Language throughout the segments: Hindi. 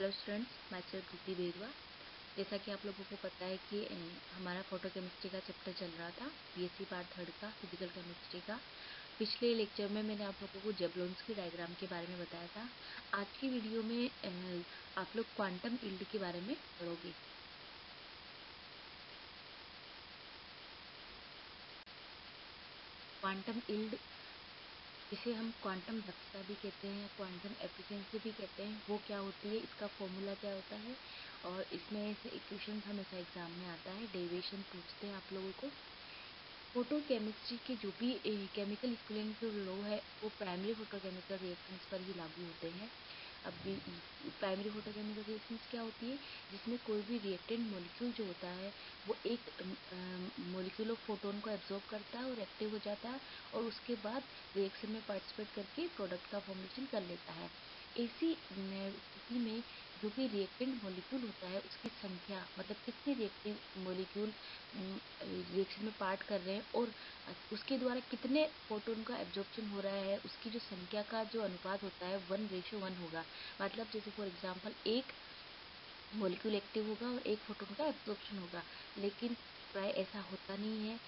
हेलो स्टूडेंट्स, माय सेल्फ प्रीति बेरवा। जैसा कि आप लोगों को पता है कि हमारा फोटो केमिस्ट्री का चैप्टर चल रहा था, बीएससी पार्ट 3 का फिजिकल केमिस्ट्री का। पिछले लेक्चर में मैंने आप लोगों को जेबलोंस्की डायग्राम के बारे में बताया था। आज की वीडियो में आप लोग क्वांटम यील्ड के बारे में पढ़ोगे। क्वांटम यील्ड, जिसे हम क्वांटम दक्षता भी कहते हैं, क्वांटम एफिशिएंसी भी कहते हैं, वो क्या होती है, इसका फॉर्मूला क्या होता है, और इसमें से इक्वेशन हमेशा एग्जाम में आता है, डेरिवेशन पूछते हैं आप लोगों को। फोटो केमिस्ट्री के जो भी केमिकल इक्विवेलेंट जो लॉ है वो प्राइमरी फोटोकेमिकल रिएक्शंस पर ही लागू होते हैं। अब भी प्राइमरी फोटोकेमिकल रिएक्शंस क्या होती है, जिसमें कोई भी रिएक्टेंट मॉलिक्यूल जो होता है वो एक मॉलिक्यूल ऑफ फोटोन को एब्जॉर्ब करता है और एक्टिव हो जाता है, और उसके बाद रिएक्शन में पार्टिसिपेट करके प्रोडक्ट का फॉर्मेशन कर लेता है। ऐसी स्थिति में जो भी रिएक्टेंट मॉलिक्यूल होता है उसकी संख्या, मतलब कितने रिएक्टिव मॉलिक्यूल रिएक्शन में पार्ट कर रहे हैं और उसके द्वारा कितने फोटोन का एब्जॉर्प्शन हो रहा है, उसकी जो संख्या का जो अनुपात होता है 1:1 होगा। मतलब जैसे फॉर एग्जांपल एक मॉलिक्यूल एक्टिव होगा और एक फोटोन का एब्जॉर्प्शन होगा, लेकिन प्राय ऐसा होता नहीं है।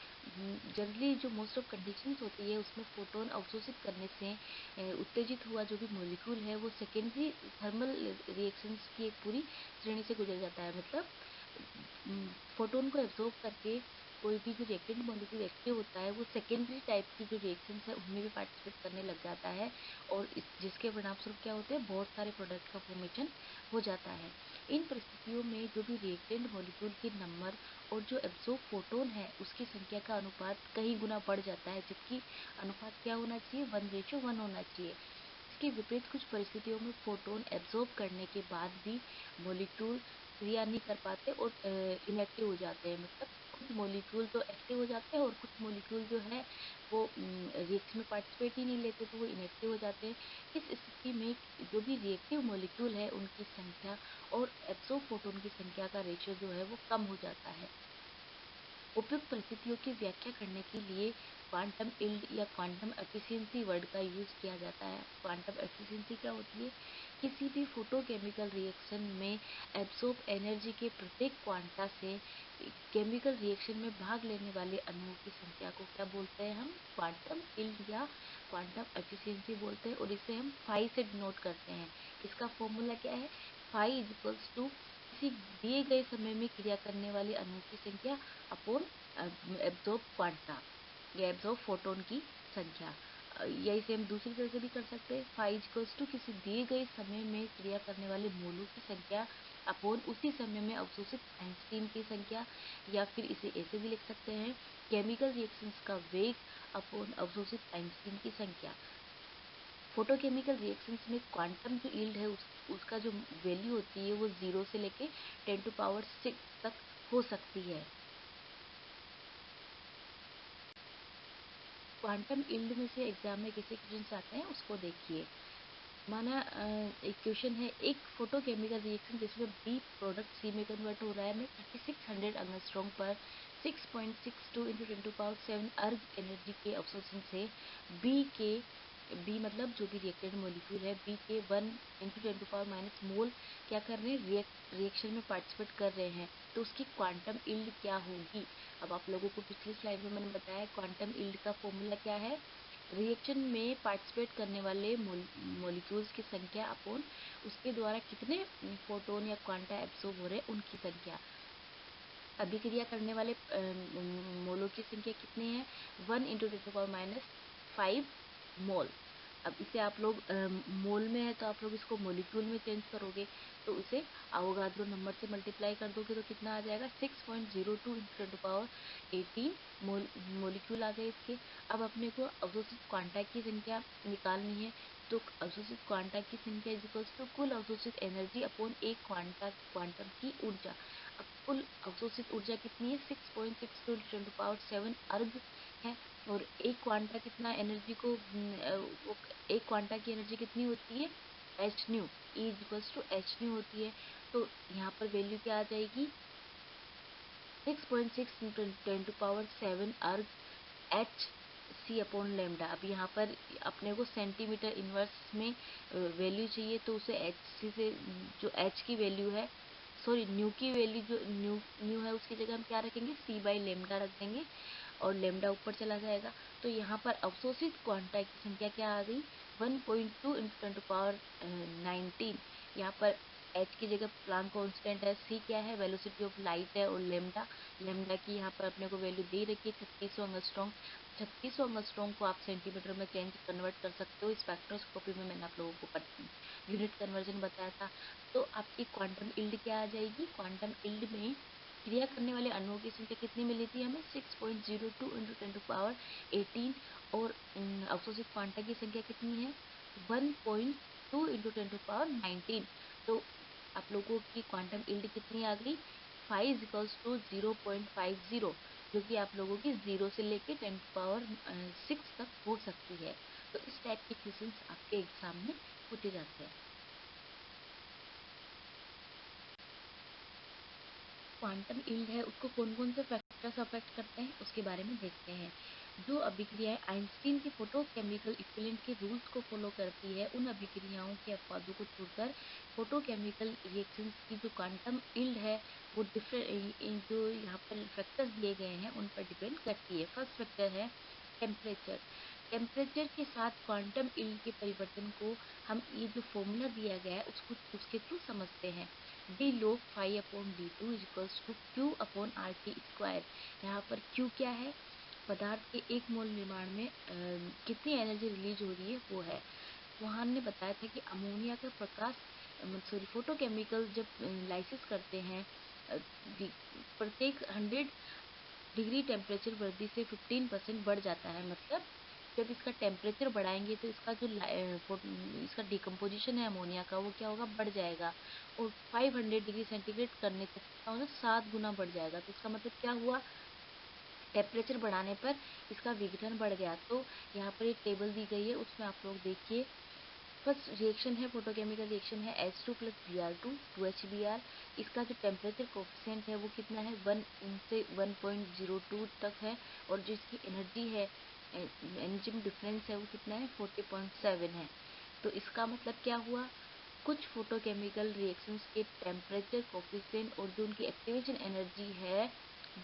जनरली जो मोस्ट ऑफ कंडीशंस होती है उसमें फोटोन अवशोषित करने से उत्तेजित हुआ जो भी मॉलिक्यूल है वो सेकेंडरी थर्मल रिएक्शंस की एक पूरी श्रेणी से गुजर जाता है। मतलब फोटोन को एब्जॉर्ब करके कोई भी जो रिएक्टेंट मॉलिक्यूल एक्टिव होता है वो सेकेंडरी टाइप की जो रिएक्शंस है उनमें भी पार्टिसिपेट करने लग जाता है, और जिसके परिणामस्वरूप क्या होते हैं, बहुत सारे प्रोडक्ट का फॉर्मेशन हो जाता है। इन परिस्थितियों में जो भी रिएक्टेंट मॉलिक्यूल के नंबर और जो एब्जॉर्ब फोटोन है उसकी संख्या का अनुपात कई गुना बढ़ जाता है, जबकि अनुपात क्या होना चाहिए, 1:1 होना चाहिए। इसके विपरीत कुछ परिस्थितियों में फोटोन एब्जॉर्ब करने के बाद भी मॉलिक्यूल क्रिया नहीं कर पाते और इनएक्टिव हो जाते हैं। मतलब कुछ मॉलिक्यूल तो एक्टिव हो जाते हैं और कुछ मॉलिक्यूल जो है वो रिएक्शन में पार्टिसिपेट ही नहीं लेते, तो वो इनएक्टिव हो जाते हैं। इस स्थिति में जो भी रिएक्टिव मॉलिक्यूल है उनकी संख्या और एब्जॉर्ब फोटोन की संख्या का रेशियो जो है वो कम हो जाता है। उपयुक्त परिस्थितियों की व्याख्या करने के लिए क्वांटम यील्ड या क्वांटम एफिशिएंसी वर्ड का यूज किया जाता है। क्वांटम एफिशिएंसी क्या होती है, किसी भी फोटोकेमिकल रिएक्शन में एब्सॉर्ब एनर्जी के प्रत्येक क्वांटा से केमिकल रिएक्शन में भाग लेने वाले अणुओं की संख्या को क्या बोलते हैं, हम क्वांटम यील्ड या क्वांटम एफिशिएंसी बोलते हैं, और इसे हम फाई से डिनोट करते हैं। इसका फॉर्मूला क्या है, फाई इज इक्वल्स टू किसी दिए गए समय में क्रिया करने वाले अणुओं की संख्या अपॉन एब्जॉर्ब क्वांटा या एब्जॉर्ब फोटोन की संख्या। या इसे हम दूसरी तरह से भी कर सकते हैं, फाई इक्वल्स टू किसी दिए गए समय में क्रिया करने वाले मोलों की संख्या अपॉन उसी समय में अवशोषित आइंस्टीन की संख्या। या फिर इसे ऐसे भी लिख सकते हैं, केमिकल रिएक्शंस का वेग अपॉन अवशोषित आइंस्टीन की संख्या। फोटोकेमिकल रिएक्शंस में क्वांटम जो यील्ड है उसका जो वैल्यू होती है वो 0 से लेके 10⁶ तक हो सकती है। क्वांटम यील्ड में से एग्जाम में कैसे क्वेश्चंस आते हैं उसको देखिए। माना एक क्वेश्चन है, एक फोटोकेमिकल रिएक्शन जिसमें बी प्रोडक्ट सी में कन्वर्ट हो रहा है में 3600 एंगस्ट्रॉम पर 6.62 × 10⁷ अर्ग एनर्जी के अवशोषण से बी मतलब जो भी रिएक्टेंट मॉलिक्यूल है बी के 1 × 10⁻⁻ मोल क्या कर रहे हैं, रिएक्शन में पार्टिसिपेट कर रहे हैं, तो उसकी क्वांटम यील्ड क्या होगी। अब आप लोगों को पिछली स्लाइड में मैंने बताया क्वांटम यील्ड का फॉर्मूला क्या है, रिएक्शन में पार्टिसिपेट करने वाले मॉलिक्यूल्स की संख्या अपॉन उसके द्वारा कितने फोटोन या क्वांटा एब्सॉर्ब हो रहे हैं उनकी संख्या। अभिक्रिया करने वाले मोलों की संख्या कितनी है, 1 × 10⁻⁵ मोल। अब इसे आप लोग मोल में है तो आप लोग इसको मॉलिक्यूल में चेंज करोगे, तो उसे अवोगाद्रो नंबर से मल्टीप्लाई कर दोगे तो कितना आ जाएगा, 6.02 × 10⁻18 मॉलिक्यूल आ गए इसके। अब अपने को अवशोषित क्वांटा की संख्या निकालनी है, तो अवशोषित क्वांटा की संख्या इज इक्वल्स टू कुल अवशोषित एनर्जी अपॉन एक क्वांटम की ऊर्जा। अब कुल अवशोषित ऊर्जा कितनी है, 6.62 × 10⁻7 अर्ग है, और एक क्वांटा कितना एनर्जी को एक क्वांटा की एनर्जी कितनी होती है, H nu, E is equals to H nu होती है। तो यहाँ पर वैल्यू क्या आ जाएगी, 6.6 × 10⁻7 अर्ग एच सी अपॉन लेमडा। अब यहाँ पर अपने को सेंटीमीटर इनवर्स में वैल्यू चाहिए, तो उसे एच सी से जो एच की वैल्यू है, सॉरी न्यू की वैल्यू जो न्यू है उसकी जगह हम क्या रखेंगे, सी बाई लेमडा रख देंगे और लेमडा ऊपर चला जाएगा। तो यहाँ पर अवशोषित क्वांटा की संख्या क्या आ गई, 1.2 इंटू 10⁻19। यहाँ पर एच की जगह प्लांक कांस्टेंट है, सी क्या है, वेलोसिटी ऑफ लाइट है, और लेमडा लेमडा की यहाँ पर अपने को वैल्यू दे रखी है 3600 एंगस्ट्रॉम। 3600 एंगस्ट्रॉम को आप सेंटीमीटर में चेंज कन्वर्ट कर सकते हो। स्पेक्ट्रोस्कोपी में मैंने आप लोगों को यूनिट कन्वर्जन बताया था। तो आपकी क्वांटम इल्ड क्या आ जाएगी, क्वांटम इल्ड में क्रिया करने वाले अणुओं की संख्या कितनी मिली थी हमें, 6.02 इंटू 10⁻18। और अवशोषित क्वांटा की संख्या कितनी है, 1.2 इंटू 10⁻19। तो आप लोगों की क्वांटम इल्ड कितनी आ गई, 5 इक्वल्स टू 0.50, जो कि आप लोगों की 0 से लेके 10⁻6 तक हो सकती है। तो इस टाइप के क्वेश्चन आपके एग्जाम में पूछे जाते हैं। क्वांटम इल्ड है उसको कौन कौन से फैक्टर्स अफेक्ट करते हैं उसके बारे में देखते हैं। जो अभिक्रियाएं आइंस्टीन के फोटोकेमिकल इक्विवेलेंट के रूल्स को फॉलो करती है, उन अभिक्रियाओं के अपवादों को छोड़कर फोटोकेमिकल रिएक्शंस की जो क्वांटम इल्ड है वो डिफरेंट जो यहाँ पर फैक्टर्स दिए गए हैं उन पर डिपेंड करती है। फर्स्ट फैक्टर है टेम्परेचर। टेम्परेचर के साथ क्वांटम इल्ड के परिवर्तन को हम ये जो फॉर्मूला दिया गया है उसके थ्रू समझते हैं। D log phi upon D two equals to Q upon R T square. यहाँ पर क्यू क्या है, पदार्थ के 1 मोल निर्माण में कितनी एनर्जी रिलीज हो रही है वो है। वहां ने बताया था कि अमोनिया का प्रकाश सॉरी फोटोकेमिकल जब लाइसिस करते हैं प्रत्येक 100 डिग्री टेम्परेचर वृद्धि से 15% बढ़ जाता है। मतलब जब इसका टेम्परेचर बढ़ाएंगे तो इसका जो इसका डिकम्पोजिशन है अमोनिया का वो क्या होगा, बढ़ जाएगा। और 500 डिग्री सेंटीग्रेड करने तक क्या होगा, 7 गुना बढ़ जाएगा। तो इसका मतलब क्या हुआ, टेम्परेचर बढ़ाने पर इसका विघटन बढ़ गया। तो यहाँ पर एक टेबल दी गई है, उसमें आप लोग देखिए। फर्स्ट रिएक्शन है, फोटोकेमिकल रिएक्शन है H2 प्लस Br2 2HBr। इसका जो टेम्परेचर कोफिशिएंट है वो कितना है, 1 से 1.02 तक है। और जो इसकी एनर्जी है, एनर्जी में डिफरेंस है वो कितना है, 40.7 है। तो इसका मतलब क्या हुआ, कुछ फोटोकेमिकल रिएक्शंस के टेम्परेचर कोफिशिएंट और जो उनकी एक्टिवेशन एनर्जी है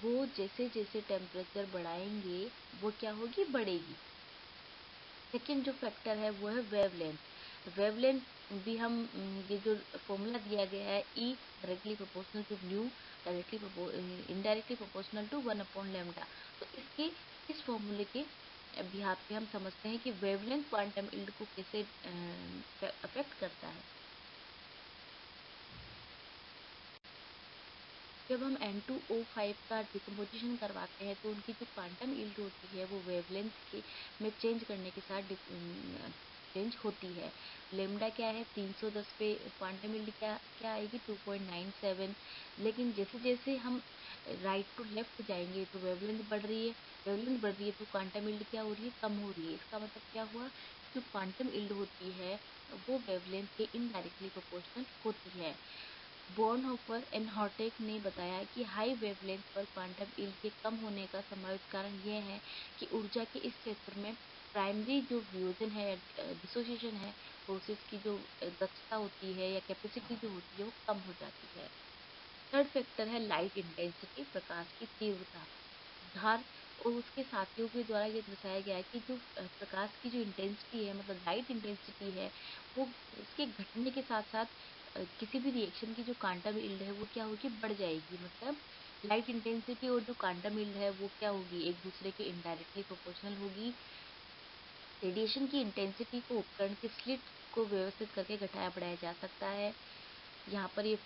वो जैसे जैसे टेम्परेचर बढ़ाएंगे वो क्या होगी, बढ़ेगी। सेकेंड जो फैक्टर है वो है वेवलेंथ। वेवलेंथ भी हम ये जो फॉर्मूला दिया गया है E directly proportional to nu directly indirectly proportional to 1 upon lambda. तो इसके इस फॉर्मूले के बिहाफ पे हम समझते हैं कि वेवलेंथ क्वांटम इल्ड को कैसे अफेक्ट करता है। जब हम N2O5 का डिकम्पोजिशन करवाते हैं तो उनकी जो क्वांटम यील्ड होती है वो वेवलेंथ के में चेंज करने के साथ चेंज होती है। लेमडा क्या है, 310 पे क्वांटम यील्ड क्या क्या आएगी, 2.97। लेकिन जैसे जैसे हम राइट टू लेफ्ट जाएंगे तो वेवलेंथ बढ़ रही है, वेवलेंथ बढ़ रही है तो क्वांटम यील्ड क्या हो रही है, कम हो रही है। इसका मतलब क्या हुआ, जो क्वांटम यील्ड होती है वो वेवलेंथ के इनडायरेक्टली प्रोपोर्शनल होती है। बोर्नहोफर एंड हॉटेक ने बताया कि हाई वेवलेंथ पर क्वांटम यील्ड के कम होने का संभावित कारण यह है कि ऊर्जा के इस क्षेत्र में प्राइमरी जो वियोजन है, डिसोसिएशन है, प्रोसेस की जो दक्षता होती है या कैपेसिटी जो होती है वो कम हो जाती है। थर्ड फैक्टर है लाइट इंटेंसिटी, प्रकाश की तीव्रता। धार और उसके साथियों के द्वारा ये दर्शाया गया है कि जो प्रकाश की जो इंटेंसिटी है, मतलब लाइट इंटेंसिटी है, वो उसके घटने के साथ साथ किसी भी रिएक्शन की जो क्वांटम यील्ड है वो क्या होगी, बढ़ जाएगी। मतलब लाइट इंटेंसिटी और जो क्वांटम यील्ड है वो क्या होगी, एक दूसरे के इनडायरेक्टली प्रोपोर्शनल होगी। रेडिएशन की इंटेंसिटी को उपकरण के स्लिट को व्यवस्थित करके घटाया बढ़ाया जा सकता है। यहाँ पर ये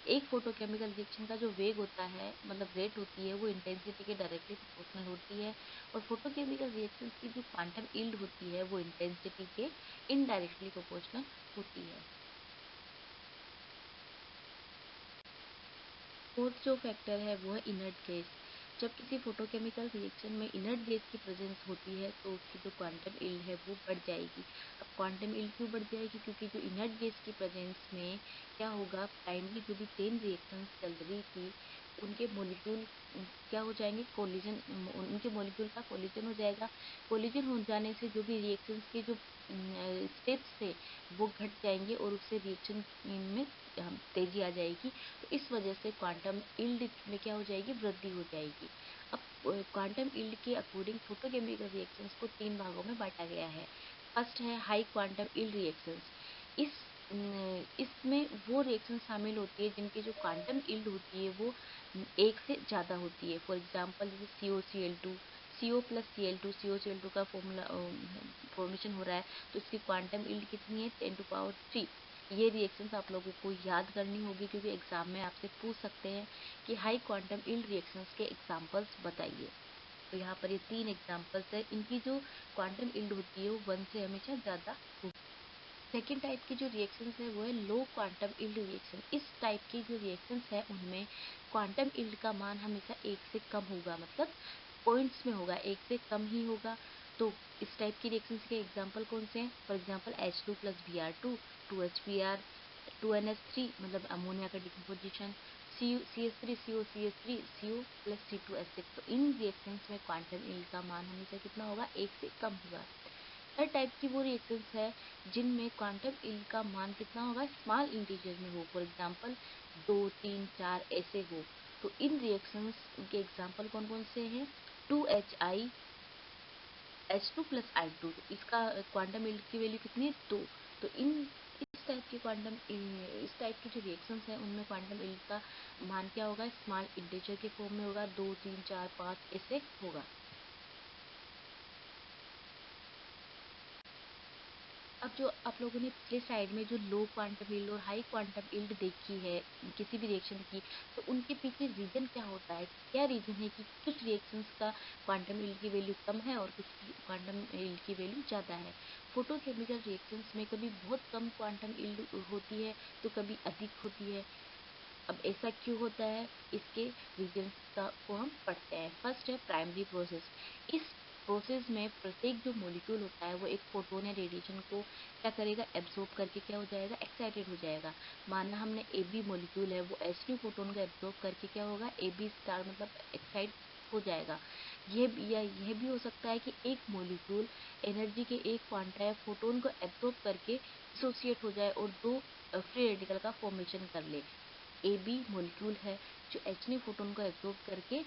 एक फोटोकेमिकल रिएक्शन का जो वेग होता है, मतलब रेट होती है, वो इंटेंसिटी के डायरेक्टली प्रोपोर्शनल होती है। और फोटोकेमिकल रिएक्शंस की जो क्वांटम यील्ड होती है वो इंटेंसिटी के इनडायरेक्टली प्रोपोर्शनल होती है। फोर्थ जो फैक्टर है वो है इनर्ट गैस। जब किसी फोटोकेमिकल रिएक्शन में इनर्ट गैस की प्रेजेंस होती है तो उसकी जो क्वांटम यील्ड है वो बढ़ जाएगी। अब क्वांटम यील्ड क्यों बढ़ जाएगी, क्योंकि जो इनर्ट गैस की प्रेजेंस में क्या होगा, प्राइमरी जो भी चेन रिएक्शंस चल रही थी उनके मोलिक्यूल क्या हो जाएंगे, कोलिजन, उनके मोलिक्यूल का कोलिजन हो जाएगा। कोलिजन हो जाने से जो भी रिएक्शंस के जो स्टेप्स थे वो घट जाएंगे और उससे रिएक्शन में तेजी आ जाएगी। तो इस वजह से क्वांटम यील्ड में क्या हो जाएगी, वृद्धि हो जाएगी। अब क्वांटम यील्ड के अकॉर्डिंग फोटोकेमिकल रिएक्शंस को 3 भागों में बांटा गया है। फर्स्ट है हाई क्वांटम यील्ड रिएक्शंस। इसमें वो रिएक्शन शामिल होती है जिनकी जो क्वांटम यील्ड होती है वो एक से ज़्यादा होती है। फॉर एग्जांपल जैसे COCl2, CO plus Cl2, COCl2 का फॉर्मूला फॉर्मेशन हो रहा है, तो इसकी क्वांटम यील्ड कितनी है, 10⁻³ ये रिएक्शंस आप लोगों को याद करनी होगी, क्योंकि एग्जाम में आपसे पूछ सकते हैं कि हाई क्वांटम यील्ड रिएक्शंस के एग्जांपल्स बताइए। तो यहाँ पर ये 3 एग्जांपल्स है, इनकी जो क्वांटम यील्ड होती है वो 1 से हमेशा ज़्यादा होगी। सेकेंड टाइप की जो रिएक्शंस है वो है लो क्वांटम यील्ड रिएक्शन। इस टाइप की जो रिएक्शंस है उनमें क्वांटम यील्ड का मान हमेशा 1 से कम होगा, मतलब पॉइंट्स में होगा, 1 से कम ही होगा। तो इस टाइप की रिएक्शंस के एग्जांपल कौन से हैं, for example H2 plus Br2, 2HBr, 2NH3 मतलब अमोनिया का decomposition, CH3 COCH3, CO plus C2H6। तो इन रिएक्शंस में क्वांटम यील्ड का मान हमेशा कितना होगा, 1 से कम होगा। हर टाइप की वो रिएक्शंस है जिनमें क्वांटम यील्ड का मान कितना होगा, स्मॉल इंटीजर में हो, फॉर एग्जांपल 2, 3, 4 ऐसे हो। तो इन रिएक्शंस के एग्जांपल कौन कौन से हैं, 2HI H2 प्लस I2, तो इसका क्वांटम यील्ड की वैल्यू कितनी है, 2। तो इस टाइप की जो रिएक्शंस हैं उनमें क्वांटम यील्ड का मान क्या होगा, स्मॉल इंटीजर के फॉर्म में होगा, 2, 3, 4, 5 ऐसे होगा। अब जो आप लोगों ने पिछले स्लाइड में जो लो क्वांटम यील्ड और हाई क्वांटम यील्ड देखी है किसी भी रिएक्शन की, तो उनके पीछे रीजन क्या होता है, क्या रीजन है कि कुछ रिएक्शंस का क्वांटम यील्ड की वैल्यू कम है और कुछ की क्वांटम यील्ड की वैल्यू ज़्यादा है। फोटोकेमिकल रिएक्शंस में कभी बहुत कम क्वांटम यील्ड होती है तो कभी अधिक होती है। अब ऐसा क्यों होता है, इसके रीजंस का को हम पढ़ते हैं। फर्स्ट है प्राइमरी प्रोसेस। इस प्रोसेस में प्रत्येक जो मॉलिक्यूल होता है वो एक फोटोन या रेडिएशन को क्या करेगा, एब्जॉर्ब करके क्या हो जाएगा, एक्साइटेड हो जाएगा। माना हमने AB मॉलिक्यूल है, वो H2 फोटोन को एब्जॉर्ब करके क्या होगा, AB स्टार मतलब एक्साइट हो जाएगा। यह भी हो सकता है कि एक मॉलिक्यूल एनर्जी के एक क्वांटा या फोटोन को एब्जॉर्ब करके डिसोसिएट हो जाए और दो फ्री रेडिकल का फॉर्मेशन कर ले। AB मॉलिक्यूल है जो H फोटोन को एब्जॉर्ब करके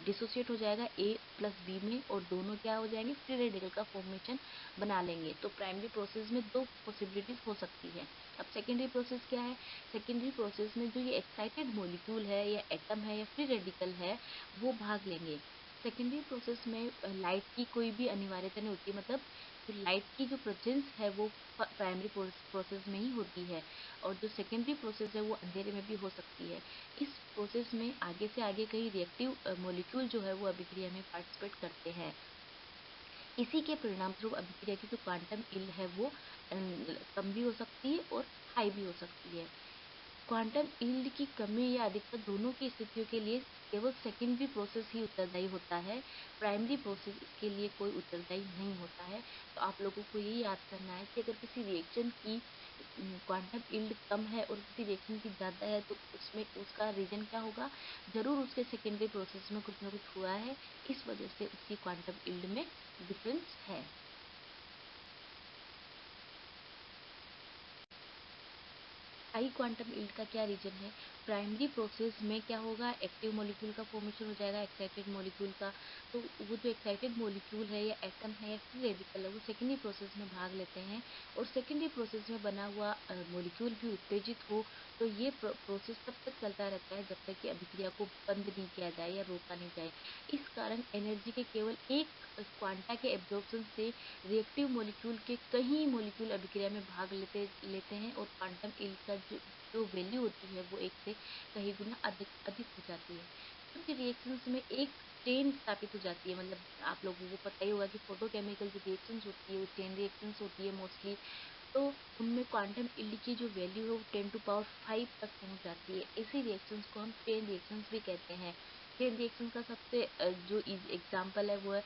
डिसोसिएट हो जाएगा A प्लस B में, और दोनों क्या हो जाएंगे, फ्री रेडिकल का फॉर्मेशन बना लेंगे। तो प्राइमरी प्रोसेस में दो पॉसिबिलिटीज हो सकती है। अब सेकेंडरी प्रोसेस क्या है, सेकेंडरी प्रोसेस में जो ये एक्साइटेड मॉलिक्यूल है या एटम है या फ्री रेडिकल है वो भाग लेंगे। सेकेंडरी प्रोसेस में लाइट की कोई भी अनिवार्यता नहीं होती, मतलब जो लाइट की जो प्रेजेंस है वो प्राइमरी प्रोसेस में ही होती है, और जो सेकेंडरी प्रोसेस है वो अंधेरे में भी हो सकती है। इस प्रोसेस में आगे से आगे कई रिएक्टिव मॉलिक्यूल जो है वो अभिक्रिया में पार्टिसिपेट करते हैं। इसी के परिणाम स्वरूप अभिक्रिया की जो क्वांटम यील्ड है वो कम भी हो सकती है और हाई भी हो सकती है। क्वांटम यील्ड की कमी या अधिकता दोनों की स्थितियों के लिए केवल सेकेंडरी प्रोसेस ही उत्तरदायी होता है, प्राइमरी प्रोसेस इसके लिए कोई उत्तरदायी नहीं होता है। तो आप लोगों को ये याद करना है कि अगर किसी रिएक्शन की क्वांटम यील्ड कम है और किसी रिएक्शन की ज़्यादा है तो उसमें उसका रीजन क्या होगा, ज़रूर उसके सेकेंडरी प्रोसेस में कुछ ना कुछ हुआ है, इस वजह से उसकी क्वांटम यील्ड में डिफरेंस है। हाई क्वांटम यील्ड का क्या रीजन है, प्राइमरी प्रोसेस में क्या होगा, एक्टिव मॉलिक्यूल का फॉर्मेशन हो जाएगा, एक्साइटेड मॉलिक्यूल का। तो वो जो एक्साइटेड मॉलिक्यूल है या एटम है या फ्री रेडिकल है वो सेकेंडरी प्रोसेस में भाग लेते हैं, और सेकेंडरी प्रोसेस में बना हुआ मॉलिक्यूल भी उत्तेजित हो तो ये प्रोसेस तब तक चलता रहता है जब तक कि अभिक्रिया को बंद नहीं किया जाए या रोका नहीं जाए। इस कारण एनर्जी के केवल एक क्वांटा के एब्जॉर्प्शन से रिएक्टिव मॉलिक्यूल के कई मॉलिक्यूल अभिक्रिया में भाग लेते लेते हैं, और क्वांटम यील्ड का जो वैल्यू होती है वो एक से कई गुना अधिक अधिक हो जाती है। कुछ रिएक्शंस में एक चेन स्थापित हो जाती है, मतलब आप लोगों को पता ही होगा कि फोटोकेमिकल जो रिएक्शंस होती है वो चेन रिएक्शंस होती है मोस्टली। तो उनमें क्वांटम यील्ड की जो वैल्यू है वो 10⁵ तक पहुंच जाती है। इसी रिएक्शंस को हम चेन रिएक्शंस भी कहते हैं। चेन रिएक्शन का सबसे जो एग्जांपल है वो है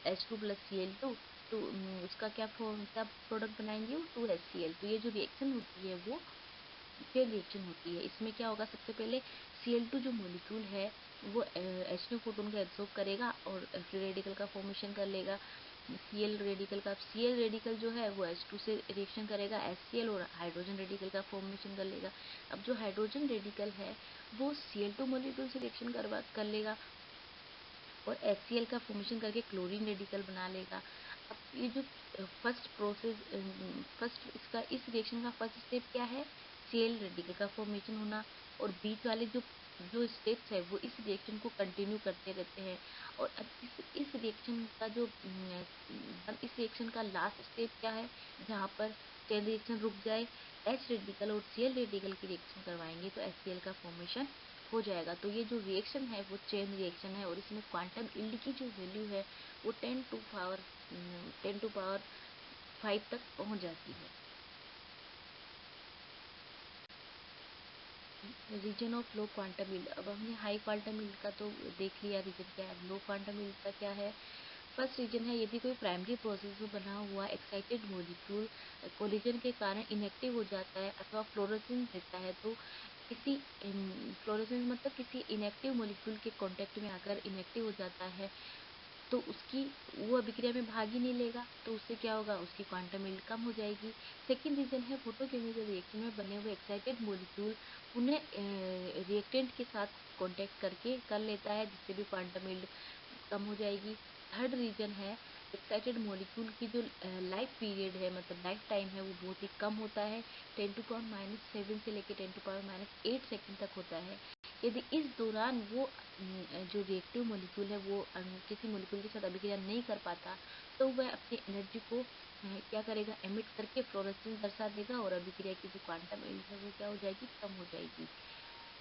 H2 प्लस Cl2। तो उसका क्या प्रोडक्ट बनाएंगे, वो 2HCl। तो ये जो रिएक्शन होती है वो चेन रिएक्शन होती है। इसमें क्या होगा, सबसे पहले Cl2 जो मॉलिक्यूल है वो H2 प्रोटॉन को एब्जॉर्ब करेगा और फ्री रेडिकल का फॉर्मेशन कर लेगा। Cl रेडिकल जो है वो H2 से रिएक्शन करेगा, HCl और हाइड्रोजन रेडिकल का फॉर्मेशन कर लेगा। अब जो हाइड्रोजन रेडिकल है वो Cl2 मॉलिक्यूल से रिएक्शन कर लेगा और HCl का फॉर्मेशन करके क्लोरीन रेडिकल बना लेगा। अब ये जो इसका इस रिएक्शन का फर्स्ट स्टेप क्या है, Cl रेडिकल का फॉर्मेशन होना, और बीच वाले जो जो स्टेप्स है वो इस रिएक्शन को कंटिन्यू करते रहते हैं। और अब इस रिएक्शन का इस रिएक्शन का लास्ट स्टेप क्या है, जहाँ पर चेन रिएक्शन रुक जाए, H रेडिकल और Cl रेडिकल की रिएक्शन करवाएंगे तो HCl का फॉर्मेशन हो जाएगा। तो ये जो रिएक्शन है वो चेन रिएक्शन है और इसमें क्वांटम यील्ड की जो वैल्यू है वो 10 टू पावर 5 तक पहुंच जाती है। Reason of low quantum yield, अब हमने हाई क्वांटम यील्ड का तो देख लिया रीजन क्या है। लो क्वांटम यील्ड का क्या है, फर्स्ट रीजन है यदि कोई प्राइमरी प्रोसेस में बना हुआ एक्साइटेड मॉलिक्यूल कोलिजन के कारण इनएक्टिव हो जाता है अथवा फ्लोरोसेंस देता है, तो किसी फ्लोरोसेंस मतलब किसी इनएक्टिव मॉलिक्यूल के कांटेक्ट में आकर इनएक्टिव हो जाता है, तो उसकी वो अभिक्रिया में भाग ही नहीं लेगा, तो उससे क्या होगा, उसकी क्वांटम यील्ड कम हो जाएगी। सेकंड रीजन है फोटोकेमिकल रिएक्शन में बने हुए एक्साइटेड मॉलिक्यूल उन्हें रिएक्टेंट के साथ कांटेक्ट करके कर लेता है, जिससे भी क्वांटम यील्ड कम हो जाएगी। थर्ड रीजन है एक्साइटेड मॉलिक्यूल की जो लाइफ पीरियड है, मतलब लाइफ टाइम है, वो बहुत ही कम होता है, 10⁻⁷ से लेकर 10⁻8 सेकंड तक होता है। यदि इस दौरान वो जो रिएक्टिव मॉलिक्यूल है वो किसी मॉलिक्यूल के साथ अभिक्रिया नहीं कर पाता, तो वह अपनी एनर्जी को क्या करेगा, एमिट करके फ्लोरेसेंस दर्शा देगा और अभिक्रिया की जो क्वांटम यील्ड है वो क्या हो जाएगी, कम हो जाएगी।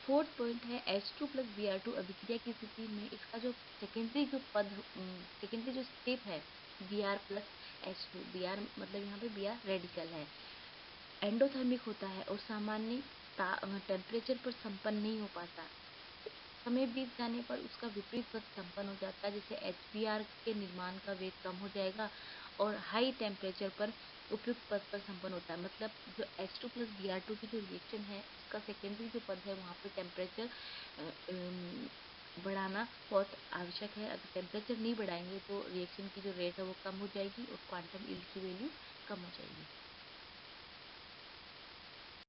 फोर्थ पॉइंट है H2 प्लस Br2 अभिक्रिया की स्थिति में इसका जो सेकेंडरी जो स्टेप है Br प्लस H2, Br मतलब यहाँ पे Br रेडिकल है, एंडोथर्मिक होता है और सामान्य टेम्परेचर पर संपन्न नहीं हो पाता। समय बीत जाने पर उसका विपरीत पथ संपन्न हो जाता है, जिससे HBr के निर्माण का वेग कम हो जाएगा और हाई टेम्परेचर पर उपयुक्त पथ पर संपन्न होता है। मतलब जो H2 प्लस Br2 की जो रिएक्शन है उसका सेकेंडरी जो पद है वहाँ पे टेम्परेचर बढ़ाना बहुत आवश्यक है। अगर टेम्परेचर नहीं बढ़ाएंगे तो रिएक्शन की जो रेट है वो कम हो जाएगी और क्वांटम यील्ड की वैल्यू कम हो जाएगी।